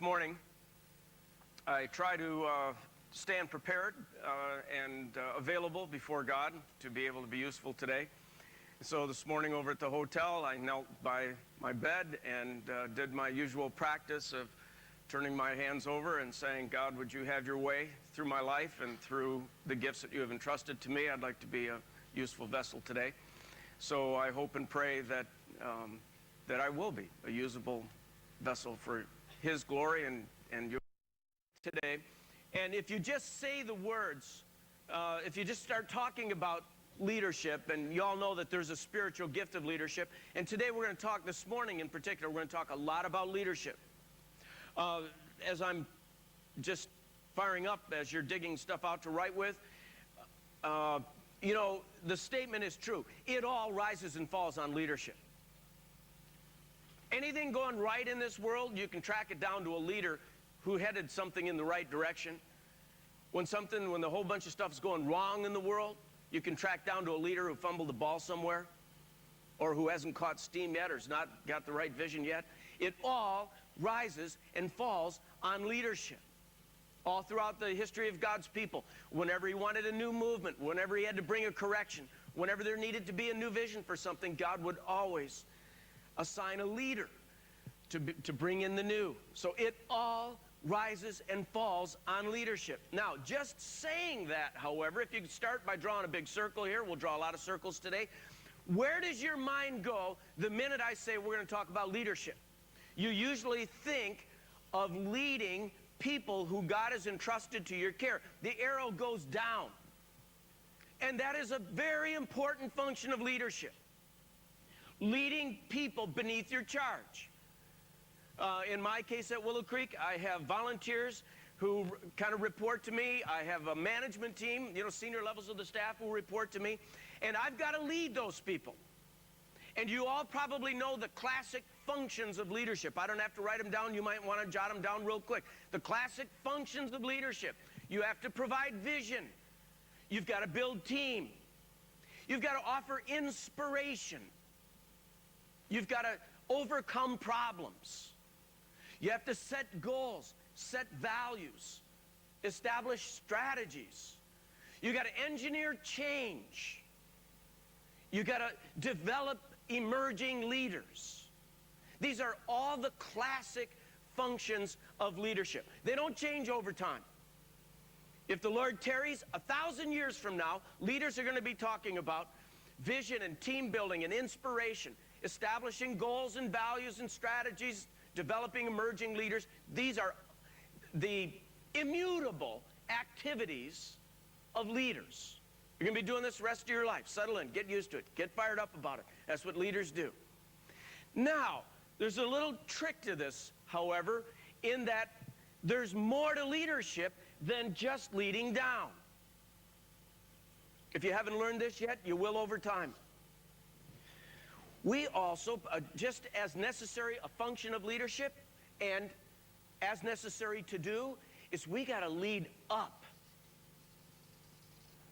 morning, I try to stand prepared and available before God to be able to be useful today. So this morning over at the hotel, I knelt by my bed and did my usual practice of turning my hands over and saying, God, would you have your way through my life and through the gifts that you have entrusted to me? I'd like to be a useful vessel today. So I hope and pray that that I will be a usable vessel for His glory and your today. And if you just say the words, if you just start talking about leadership, and you all know that there's a spiritual gift of leadership, and today we're going to talk, this morning in particular, we're going to talk a lot about leadership. As I'm just firing up, as you're digging stuff out to write with, you know, the statement is true. It all rises and falls on leadership. Anything going right in this world, you can track it down to a leader who headed something in the right direction. When the whole bunch of stuff is going wrong in the world, you can track down to a leader who fumbled the ball somewhere, or who hasn't caught steam yet, or has not got the right vision yet. It all rises and falls on leadership. All throughout the history of God's people, whenever He wanted a new movement, whenever He had to bring a correction, whenever there needed to be a new vision for something, God would always assign a leader to bring in the new. So it all rises and falls on leadership. Now, just saying that, however, if you could start by drawing a big circle here, we'll draw a lot of circles today. Where does your mind go the minute I say we're going to talk about leadership? You usually think of leading people who God has entrusted to your care. The arrow goes down. And that is a very important function of leadership. Leading people beneath your charge. In my case at Willow Creek, I have volunteers who kind of report to me. I have a management team, you know, senior levels of the staff who report to me. And I've got to lead those people. And you all probably know the classic functions of leadership. I don't have to write them down. You might want to jot them down real quick. The classic functions of leadership. You have to provide vision. You've got to build team. You've got to offer inspiration. You've got to overcome problems. You have to set goals, set values, establish strategies. You've got to engineer change. You've got to develop emerging leaders. These are all the classic functions of leadership. They don't change over time. If the Lord tarries, 1,000 years from now, leaders are going to be talking about vision and team building and inspiration, establishing goals and values and strategies, developing emerging leaders. These are the immutable activities of leaders. You're going to be doing this the rest of your life. Settle in. Get used to it. Get fired up about it. That's what leaders do. Now, there's a little trick to this, however, in that there's more to leadership than just leading down. If you haven't learned this yet, you will over time. We also, just as necessary a function of leadership and as necessary to do, is we got to lead up.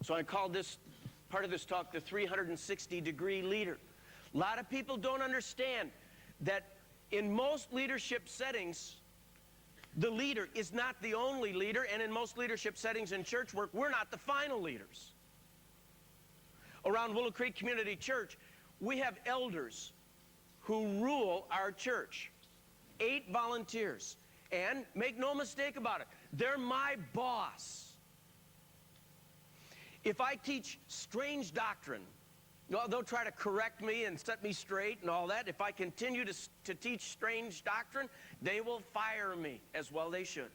So I called this, part of this talk, the 360-degree leader. A lot of people don't understand that in most leadership settings, the leader is not the only leader, and in most leadership settings in church work, we're not the final leaders. Around Willow Creek Community Church, we have elders who rule our church. 8 volunteers. And make no mistake about it, they're my boss. If I teach strange doctrine, they'll try to correct me and set me straight and all that. If I continue to teach strange doctrine, they will fire me, as well they should.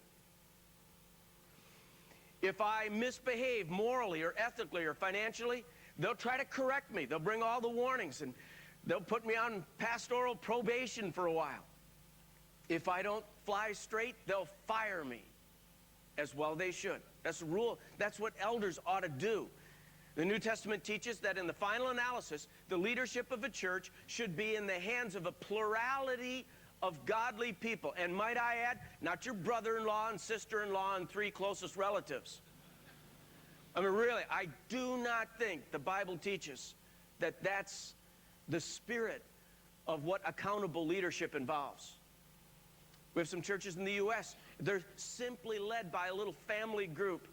If I misbehave morally or ethically or financially, they'll try to correct me. They'll bring all the warnings, and they'll put me on pastoral probation for a while. If I don't fly straight, they'll fire me, as well they should. That's the rule. That's what elders ought to do. The New Testament teaches that in the final analysis, the leadership of a church should be in the hands of a plurality of godly people. And might I add, not your brother-in-law and sister-in-law and 3 closest relatives. I mean, really, I do not think the Bible teaches that that's the spirit of what accountable leadership involves. We have some churches in the U.S. They're simply led by a little family group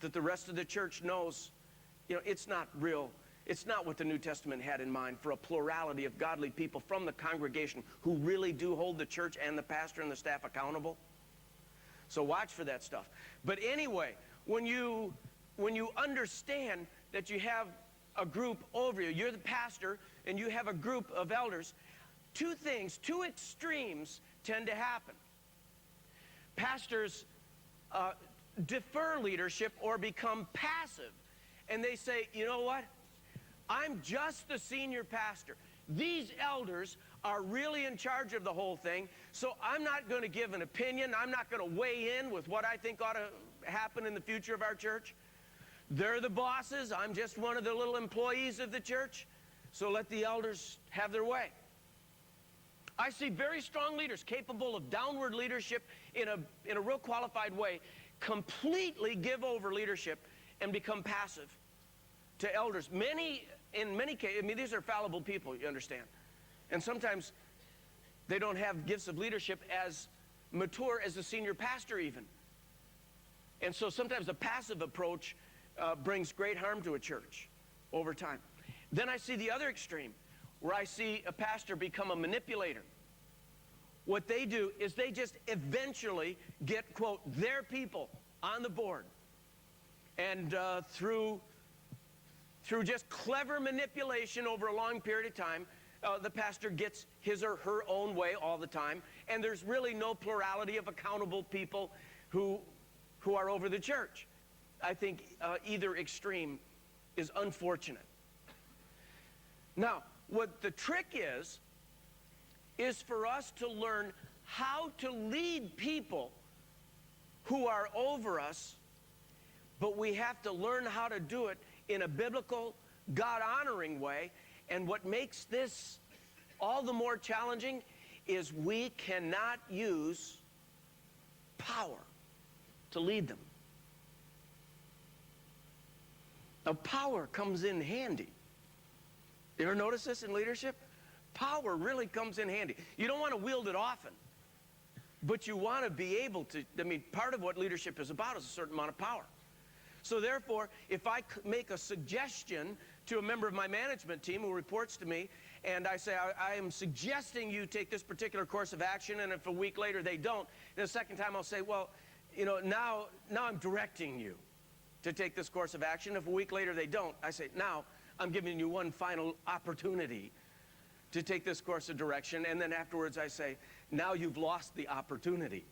that the rest of the church knows, it's not real. It's not what the New Testament had in mind for a plurality of godly people from the congregation who really do hold the church and the pastor and the staff accountable. So watch for that stuff. But anyway, when you understand that you have a group over you, you're the pastor and you have a group of elders, two extremes tend to happen. Pastors defer leadership or become passive. And they say, you know what? I'm just the senior pastor. These elders are really in charge of the whole thing, so I'm not going to give an opinion. I'm not going to weigh in with what I think ought to happen in the future of our church. They're the bosses. I'm just one of the little employees of the church, so let the elders have their way. I see very strong leaders capable of downward leadership in a real qualified way completely give over leadership and become passive to elders. In many cases, these are fallible people, you understand. And sometimes they don't have gifts of leadership as mature as the senior pastor even. And so sometimes the passive approach brings great harm to a church over time. Then I see the other extreme, where I see a pastor become a manipulator. What they do is they just eventually get, quote, their people on the board. And through just clever manipulation over a long period of time, the pastor gets his or her own way all the time. And there's really no plurality of accountable people who are over the church. I think either extreme is unfortunate. Now, what the trick is for us to learn how to lead people who are over us, but we have to learn how to do it in a biblical, God-honoring way. And what makes this all the more challenging is we cannot use power to lead them. Now, power comes in handy. You ever notice this in leadership? Power really comes in handy. You don't want to wield it often, but you want to be able to. Part of what leadership is about is a certain amount of power. So therefore, if I make a suggestion to a member of my management team who reports to me, and I say, I am suggesting you take this particular course of action, and if a week later they don't, the second time I'll say, well, now I'm directing you to take this course of action. If a week later they don't, I say, now I'm giving you one final opportunity to take this course of direction. And then afterwards I say, now you've lost the opportunity.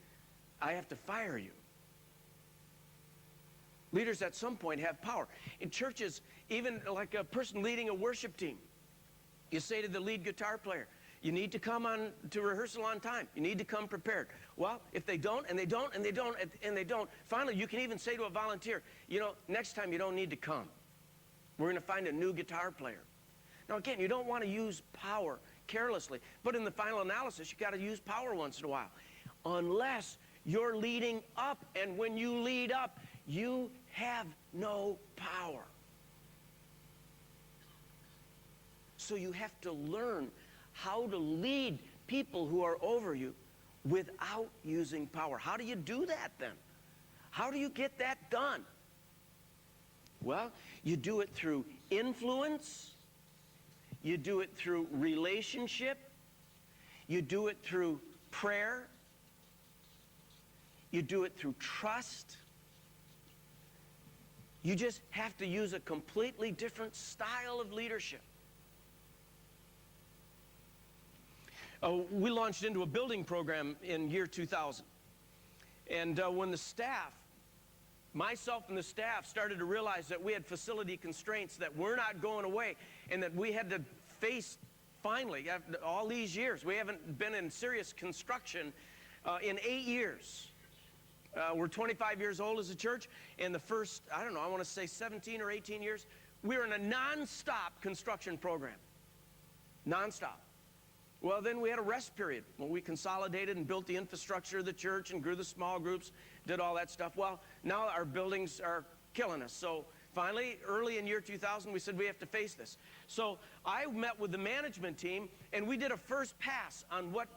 I have to fire you. Leaders at some point have power. In churches, even like a person leading a worship team, you say to the lead guitar player, you need to come on to rehearsal on time. You need to come prepared. Well, if they don't, and they don't, and they don't, and they don't, finally you can even say to a volunteer, next time you don't need to come. We're going to find a new guitar player. Now again, you don't want to use power carelessly, but in the final analysis, you got to use power once in a while. Unless you're leading up, and when you lead up, you have no power. So you have to learn how to lead people who are over you without using power. How do you do that then? How do you get that done? Well, you do it through influence. You do it through relationship. You do it through prayer. You do it through trust. You just have to use a completely different style of leadership. We launched into a building program in year 2000. And when the staff, myself and the staff, started to realize that we had facility constraints that were not going away, and that we had to face, finally, after all these years, we haven't been in serious construction in 8 years. We're 25 years old as a church, and the first, I want to say 17 or 18 years, we were in a non-stop construction program. Non-stop. Well, then we had a rest period when we consolidated and built the infrastructure of the church and grew the small groups, did all that stuff. Well, now our buildings are killing us. So finally, early in year 2000, we said we have to face this. So I met with the management team, and we did a first pass on what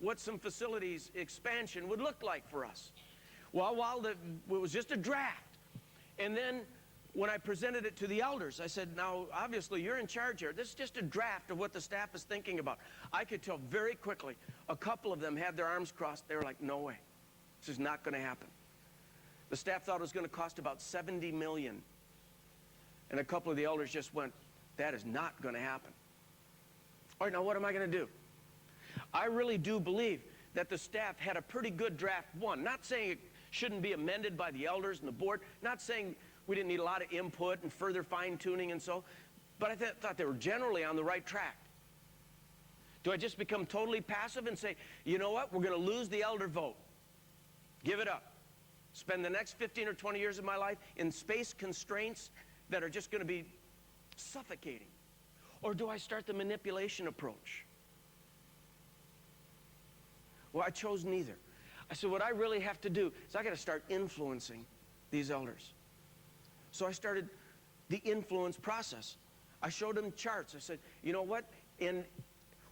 what some facilities expansion would look like for us. Well, it was just a draft. And then when I presented it to the elders, I said, now, obviously, you're in charge here. This is just a draft of what the staff is thinking about. I could tell very quickly, a couple of them had their arms crossed. They were like, no way. This is not going to happen. The staff thought it was going to cost about $70 million. And a couple of the elders just went, that is not going to happen. All right, now what am I going to do? I really do believe that the staff had a pretty good draft one. Not saying it shouldn't be amended by the elders and the board. Not saying we didn't need a lot of input and further fine-tuning and so, but I thought they were generally on the right track. Do I just become totally passive and say, you know what, we're going to lose the elder vote. Give it up. Spend the next 15 or 20 years of my life in space constraints that are just going to be suffocating? Or do I start the manipulation approach? Well, I chose neither. I said, what I really have to do is I got to start influencing these elders. So I started the influence process. I showed them charts. I said, you know what? And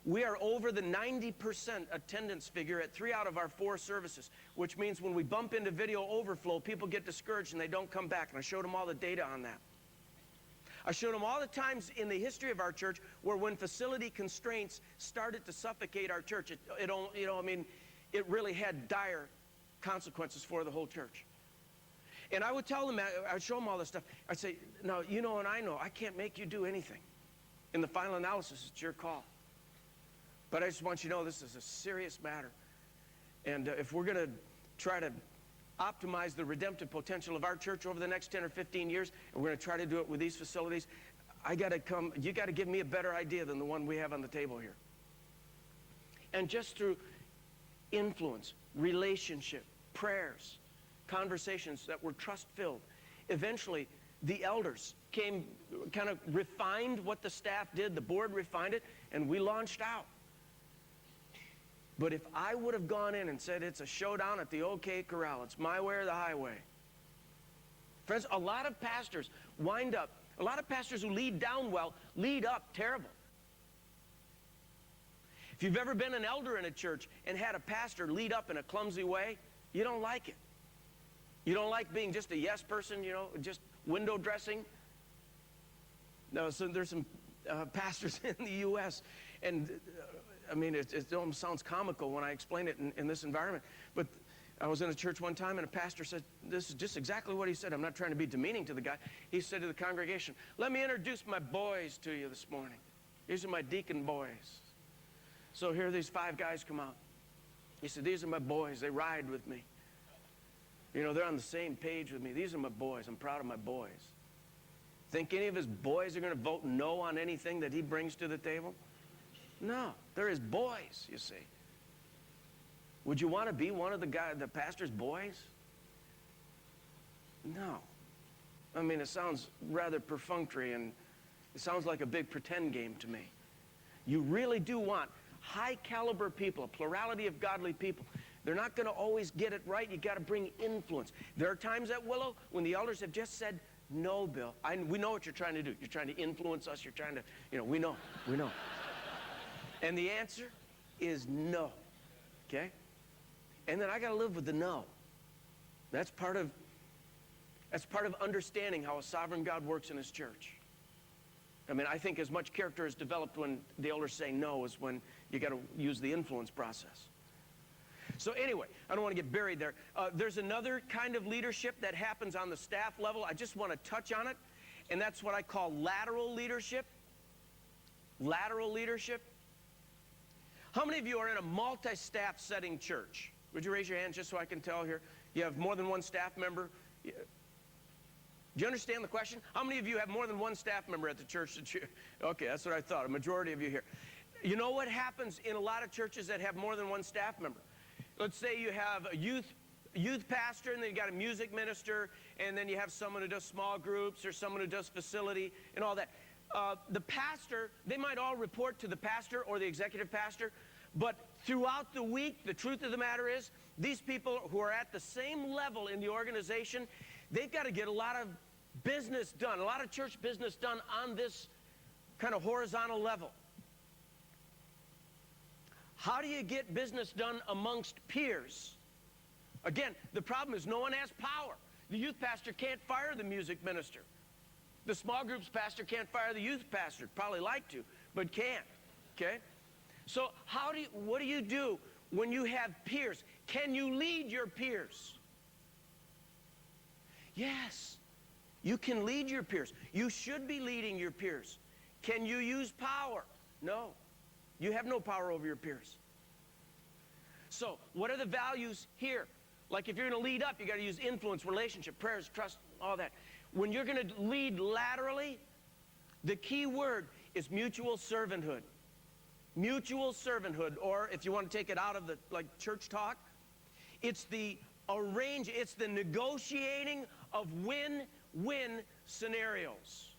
we are over the 90% attendance figure at 3 out of our 4 services, which means when we bump into video overflow, people get discouraged and they don't come back. And I showed them all the data on that. I showed them all the times in the history of our church where when facility constraints started to suffocate our church, it really had dire consequences for the whole church. And I would tell them, I would show them all this stuff. I'd say, now, you know and I know, I can't make you do anything. In the final analysis, it's your call. But I just want you to know this is a serious matter. And if we're going to try to optimize the redemptive potential of our church over the next 10 or 15 years, and we're going to try to do it with these facilities, you got to give me a better idea than the one we have on the table here. And just through influence, relationship, prayers, conversations that were trust-filled, eventually the elders came, kind of refined what the staff did, the board refined it, and we launched out. But if I would have gone in and said it's a showdown at the OK Corral, it's my way or the highway. Friends, a lot of pastors wind up, a lot of pastors who lead down well, lead up terrible. If you've ever been an elder in a church and had a pastor lead up in a clumsy way, you don't like it. You don't like being just a yes person, just window dressing. No, so there's some pastors in the U.S., and it almost sounds comical when I explain it in this environment. But I was in a church one time, and a pastor said, this is just exactly what he said. I'm not trying to be demeaning to the guy. He said to the congregation, let me introduce my boys to you this morning. These are my deacon boys. So here these 5 guys come out. He said, these are my boys. They ride with me. They're on the same page with me. These are my boys. I'm proud of my boys. Think any of his boys are going to vote no on anything that he brings to the table? No, they're his boys, you see. Would you want to be one of the pastor's boys? No. It sounds rather perfunctory, and it sounds like a big pretend game to me. You really do want high caliber people, a plurality of godly people. They're not going to always get it right. You got to bring influence. There are times at Willow when the elders have just said, no, Bill. We know what you're trying to do. You're trying to influence us. You're trying to, we know. And the answer is no, okay? And then I got to live with the no. That's part of understanding how a sovereign God works in his church. I think as much character is developed when the elders say no as when you got to use the influence process. So anyway, I don't want to get buried there. There's another kind of leadership that happens on the staff level. I just want to touch on it, and that's what I call lateral leadership. Lateral leadership. How many of you are in a multi-staff setting church? Would you raise your hand just so I can tell here? You have more than one staff member? Do you understand the question? How many of you have more than one staff member at the church? Okay, that's what I thought. A majority of you here. You know what happens in a lot of churches that have more than one staff member? Let's say you have a youth pastor, and then you got a music minister, and then you have someone who does small groups or someone who does facility and all that. The pastor, they might all report to the pastor or the executive pastor, but throughout the week, the truth of the matter is, these people who are at the same level in the organization, they've got to get a lot of business done, a lot of church business done on this kind of horizontal level. How do you get business done amongst peers? Again, the problem is no one has power. The youth pastor can't fire the music minister. The small groups pastor can't fire the youth pastor. Probably like to, but can't. Okay? So what do you do when you have peers? Can you lead your peers? Yes. You can lead your peers. You should be leading your peers. Can you use power? No. You have no power over your peers. So, what are the values here? Like if you're going to lead up, you got to use influence, relationship, prayers, trust, all that. When you're going to lead laterally, the key word is mutual servanthood. Mutual servanthood, or if you want to take it out of the church talk, it's the negotiating of win-win scenarios.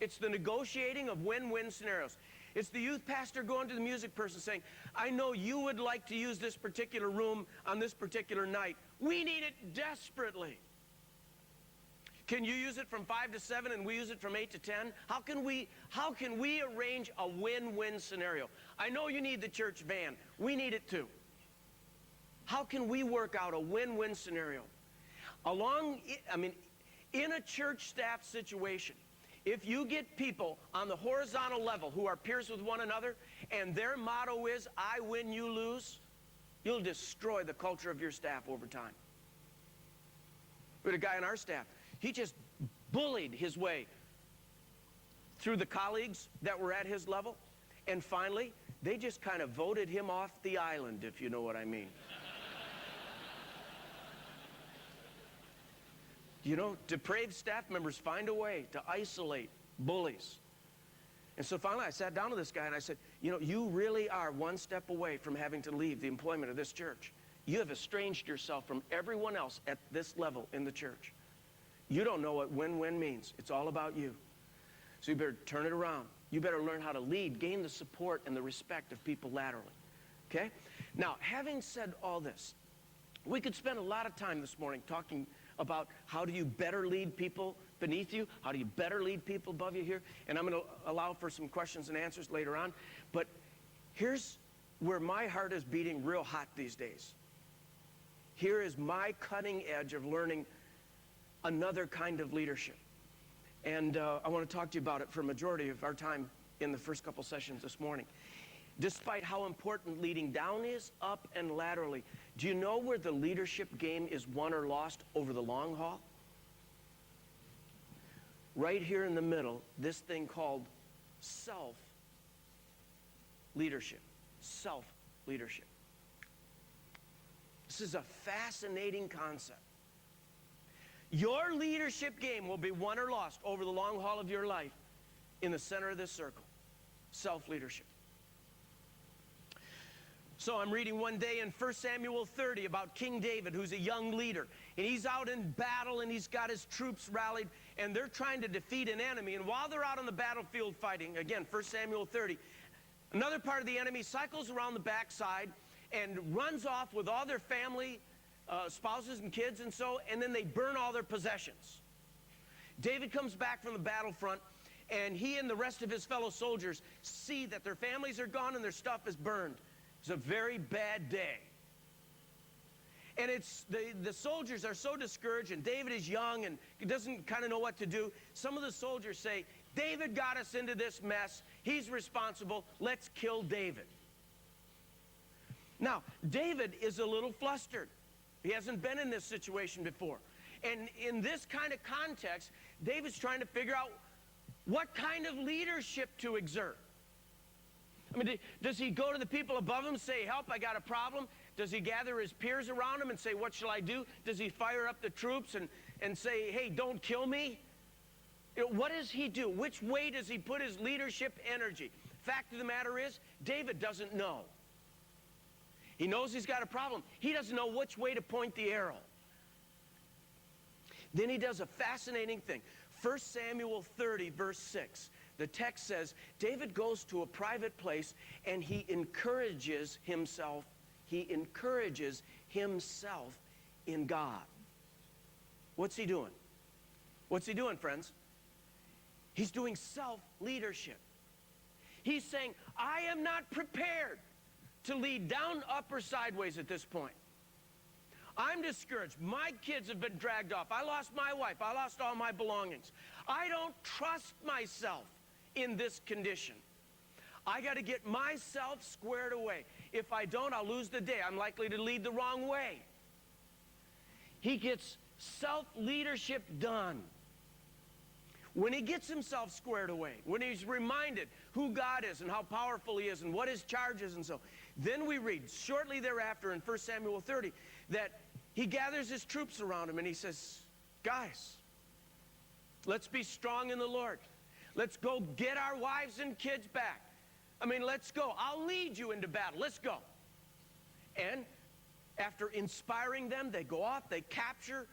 It's the negotiating of win-win scenarios. It's the youth pastor going to the music person saying, I know you would like to use this particular room on this particular night. We need it desperately. Can you use it from 5 to 7 and we use it from 8 to 10? How can we arrange a win-win scenario? I know you need the church van. We need it too. How can we work out a win-win scenario? In a church staff situation, if you get people on the horizontal level who are peers with one another, and their motto is, I win, you lose, you'll destroy the culture of your staff over time. We had a guy on our staff. He just bullied his way through the colleagues that were at his level, and finally, they just kind of voted him off the island, if you know what I mean. You know, depraved staff members find a way to isolate bullies. And so finally I sat down with this guy and I said, you know, you really are one step away from having to leave the employment of this church. You have estranged yourself from everyone else at this level in the church. You don't know what win-win means. It's all about you. So you better turn it around. You better learn how to lead, gain the support and the respect of people laterally. Okay? Now, having said all this, we could spend a lot of time this morning talking about how do you better lead people beneath you, how do you better lead people above you here, and I'm going to allow for some questions and answers later on. But here's where my heart is beating real hot these days. Here is my cutting edge of learning another kind of leadership. And I want to talk to you about it for a majority of our time in the first couple sessions this morning. Despite how important leading down is, up and laterally, do you know where the leadership game is won or lost over the long haul? Right here in the middle, this thing called self-leadership. Self-leadership. This is a fascinating concept. Your leadership game will be won or lost over the long haul of your life in the center of this circle. Self-leadership. So I'm reading one day in 1 Samuel 30 about King David, who's a young leader. And he's out in battle, and he's got his troops rallied, and they're trying to defeat an enemy. And while they're out on the battlefield fighting, again, 1 Samuel 30, another part of the enemy cycles around the backside and runs off with all their family, spouses and kids, and then they burn all their possessions. David comes back from the battlefront, and he and the rest of his fellow soldiers see that their families are gone and their stuff is burned. It's a very bad day. And the soldiers are so discouraged, and David is young and he doesn't kind of know what to do. Some of the soldiers say, David got us into this mess. He's responsible. Let's kill David. Now, David is a little flustered. He hasn't been in this situation before. And in this kind of context, David's trying to figure out what kind of leadership to exert. I mean, does he go to the people above him and say, help, I got a problem? Does he gather his peers around him and say, what shall I do? Does he fire up the troops and say, hey, don't kill me? You know, what does he do? Which way does he put his leadership energy? Fact of the matter is, David doesn't know. He knows he's got a problem. He doesn't know which way to point the arrow. Then he does a fascinating thing. 1 Samuel 30, verse 6. The text says, David goes to a private place and he encourages himself. He encourages himself in God. What's he doing? What's he doing, friends? He's doing self-leadership. He's saying, I am not prepared to lead down, up, or sideways at this point. I'm discouraged. My kids have been dragged off. I lost my wife. I lost all my belongings. I don't trust myself in this condition. I got to get myself squared away. If I don't, I'll lose the day. I'm likely to lead the wrong way. He gets self-leadership done when he gets himself squared away, when he's reminded who God is and how powerful he is and what his charge is and so. Then we read shortly thereafter in 1 Samuel 30 that he gathers his troops around him and he says, guys, let's be strong in the Lord. Let's go get our wives and kids back. I mean, let's go. I'll lead you into battle. Let's go. And after inspiring them, they go off, they capture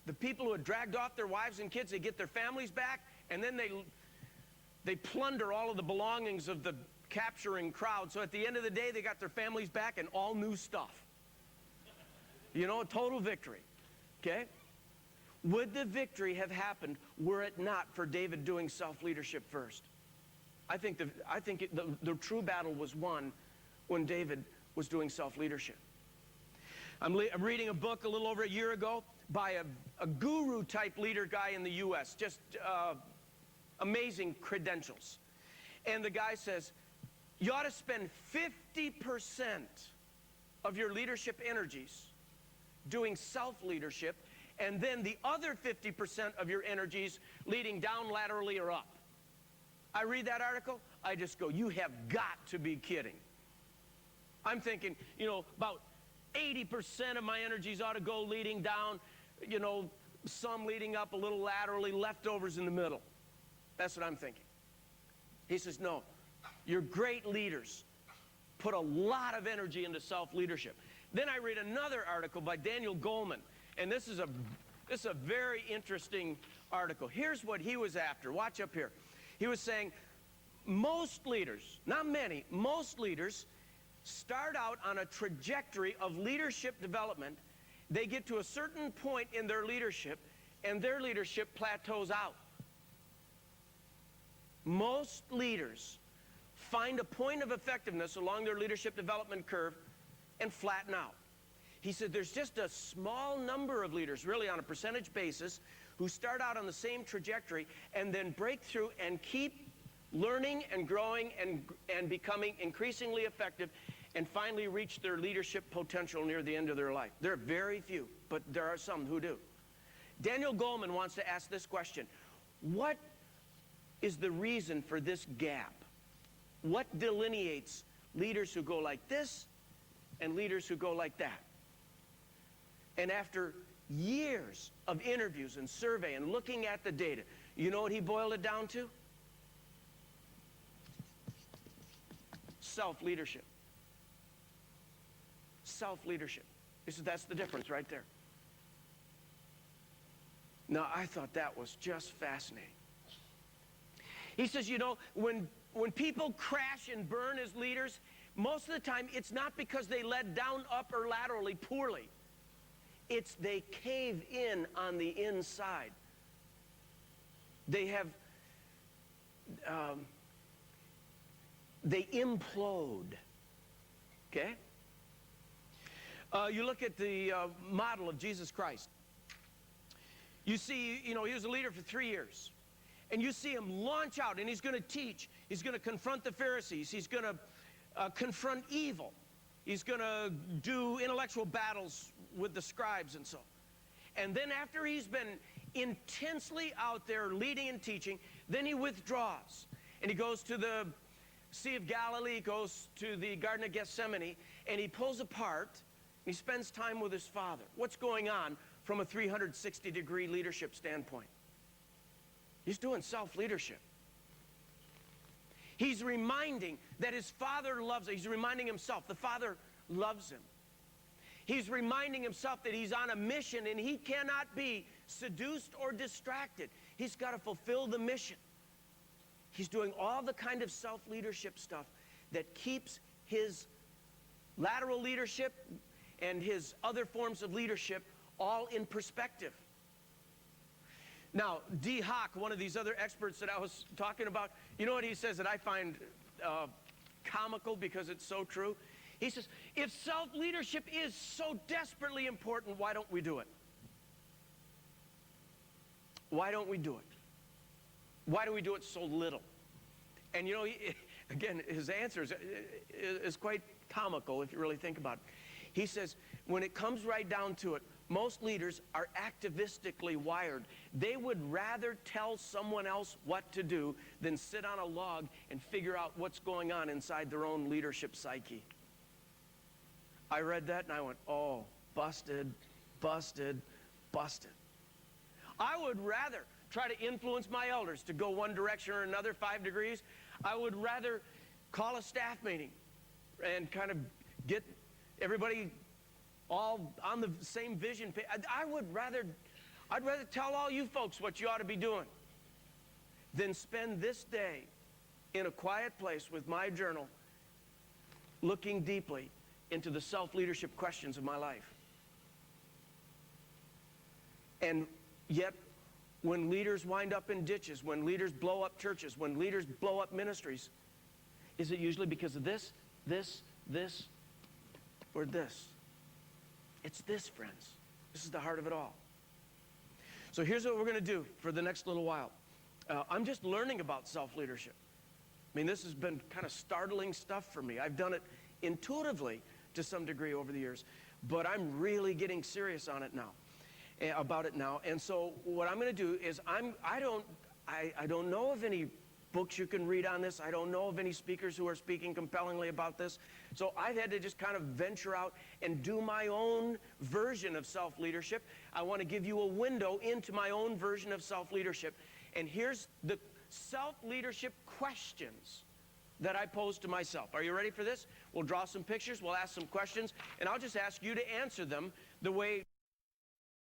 the people who had dragged off their wives and kids, they get their families back, and then they plunder all of the belongings of the capturing crowd. So at the end of the day, they got their families back and all new stuff. You know, a total victory. Okay? Would the victory have happened were it not for David doing self-leadership first? I think the true battle was won when David was doing self-leadership. I'm reading a book a little over a year ago by a guru-type leader guy in the U.S., just amazing credentials. And the guy says, you ought to spend 50% of your leadership energies doing self-leadership, and then the other 50% of your energies leading down laterally or up. I read that article, I just go, you have got to be kidding. I'm thinking, you know, about 80% of my energies ought to go leading down, you know, some leading up a little laterally, leftovers in the middle. That's what I'm thinking. He says, no, your great leaders put a lot of energy into self-leadership. Then I read another article by Daniel Goleman, and this is a very interesting article. Here's what he was after. Watch up here. He was saying most leaders, not many, most leaders start out on a trajectory of leadership development. They get to a certain point in their leadership, and their leadership plateaus out. Most leaders find a point of effectiveness along their leadership development curve and flatten out. He said there's just a small number of leaders, really on a percentage basis, who start out on the same trajectory and then break through and keep learning and growing and becoming increasingly effective and finally reach their leadership potential near the end of their life. There are very few, but there are some who do. Daniel Goleman wants to ask this question. What is the reason for this gap? What delineates leaders who go like this and leaders who go like that? And after years of interviews and survey and looking at the data, you know what he boiled it down to? Self-leadership. Self-leadership. He said that's the difference right there. Now, I thought that was just fascinating. He says, you know, when people crash and burn as leaders, most of the time it's not because they led down, up, or laterally poorly. It's they cave in on the inside. They have, they implode. Okay? You look at the model of Jesus Christ. You see, you know, he was a leader for 3 years. And you see him launch out, and he's going to teach. He's going to confront the Pharisees. He's going to confront evil. He's going to do intellectual battles with the scribes and so. And then after he's been intensely out there leading and teaching, then he withdraws. And he goes to the Sea of Galilee, goes to the Garden of Gethsemane, and he pulls apart, and he spends time with his Father. What's going on from a 360-degree leadership standpoint? He's doing self-leadership. He's reminding that his Father loves him. He's reminding himself the Father loves him. He's reminding himself that he's on a mission and he cannot be seduced or distracted. He's got to fulfill the mission. He's doing all the kind of self-leadership stuff that keeps his lateral leadership and his other forms of leadership all in perspective. Now, D. Hock, one of these other experts that I was talking about, you know what he says that I find comical because it's so true? He says, if self-leadership is so desperately important, why don't we do it? Why don't we do it? Why do we do it so little? And you know, again, his answer is quite comical if you really think about it. He says, when it comes right down to it, most leaders are activistically wired. They would rather tell someone else what to do than sit on a log and figure out what's going on inside their own leadership psyche. I read that and I went, oh, busted, busted, busted. I would rather try to influence my elders to go one direction or another 5 degrees. I would rather call a staff meeting and kind of get everybody all on the same vision page. I'd rather tell all you folks what you ought to be doing than spend this day in a quiet place with my journal looking deeply into the self-leadership questions of my life. And yet, when leaders wind up in ditches, when leaders blow up churches, when leaders blow up ministries, is it usually because of this, or this? It's this, friends. This is the heart of it all. So here's what we're going to do for the next little while. I'm just learning about self-leadership. I mean, this has been kind of startling stuff for me. I've done it intuitively to some degree over the years, but I'm really getting serious on it now, about it now. And so what I'm going to do is I don't know of any books you can read on this. I don't know of any speakers who are speaking compellingly about this. So I've had to just kind of venture out and do my own version of self-leadership. I want to give you a window into my own version of self-leadership. And here's the self-leadership questions that I pose to myself. Are you ready for this? We'll draw some pictures, we'll ask some questions, and I'll just ask you to answer them the way